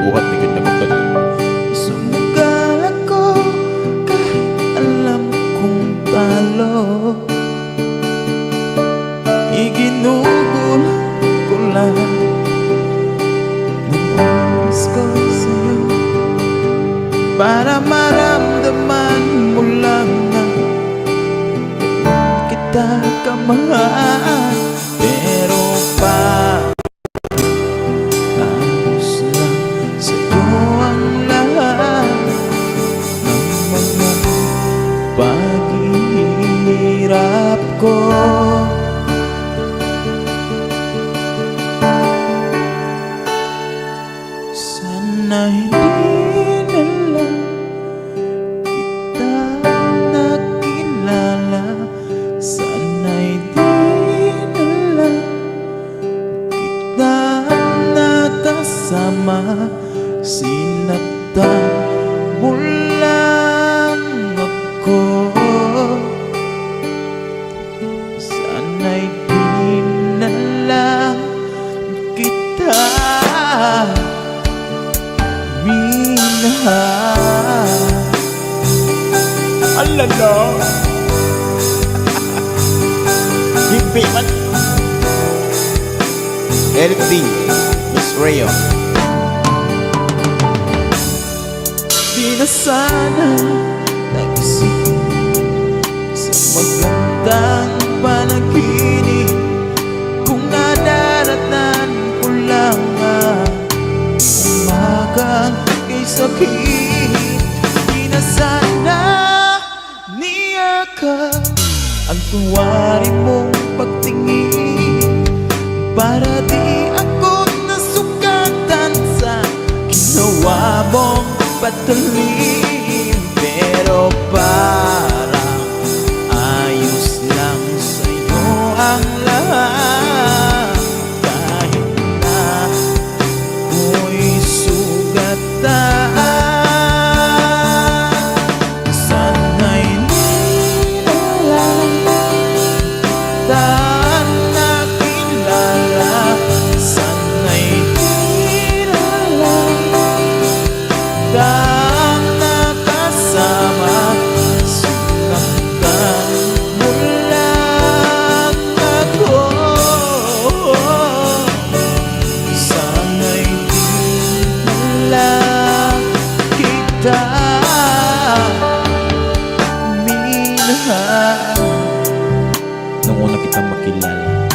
buhat na ganda ko tanan. Sumugal ako kahit alam kong talo. Iginugol ko lang ng oras ko sa'yo para maramdaman mo lang na kita kamahal. Pero tapos lang sa'yo ang lahat ng mga paghihirap ko. Sana hindi na lang kita nakilala. Sana hindi na lang kita nakasama. Sinaktan mo lang ako. Sana hindi na lang kita minahal. Alala! Himpi man! Eric D. Miss Rayo. Di na sana nag-isip sa magandang panaginip kung nadaratan ko lang ang umagang kay sakit. Di na sana niyakap ang tuwari mong pagtingin para di ako nasugatan sa ginawa mong patuloy. Pero parang ayos lang sa'yo ang lahat kahit na ako'y sugatan. Sana'y hindi na lang kita nakilala. Sana'y hindi na lang kita nakasama. Sinaktan mo lang ako. Sana'y hindi na lang kita minahal. Nung una kitang makilala,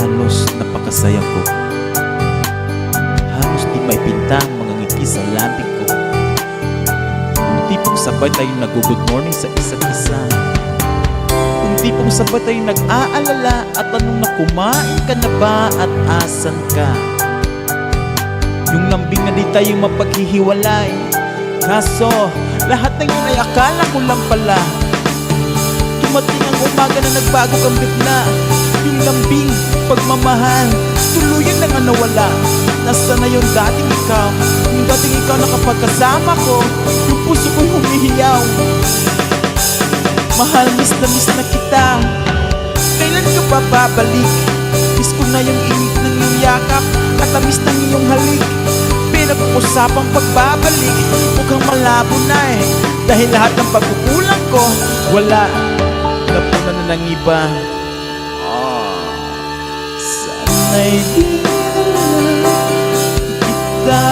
halos napakasaya ko. Halos di maipinta ang mga ngiti sa labi ko. Kung tipong sabay tayong nag-good morning sa isa't isa. Kung tipong sabay tayong nag-aalala at tanong na kumain ka na ba at asan ka. Yung lambing na di tayo mapaghihiwalay. Kaso, lahat ng yun ay akala ko lang pala. Dumating ang umaga na nagbago kang bigla. Yung lambing, pagmamahal, tuluyan na nga nawala. Nasa na yung dating ikaw. Yung dating ikaw na kapag kasama ko, yung puso ko'y humihiyaw. Mahal, miss na kita. Kailan ka pa babalik? Miss ko na yung init ng iyong yakap at tamis ng iyong halik. Pinag-uusapang pagbabalik, mukhang malabo na eh. Dahil lahat ng pagkukulang ko, wala, napuna na ng iba. Sana'y di na lang kita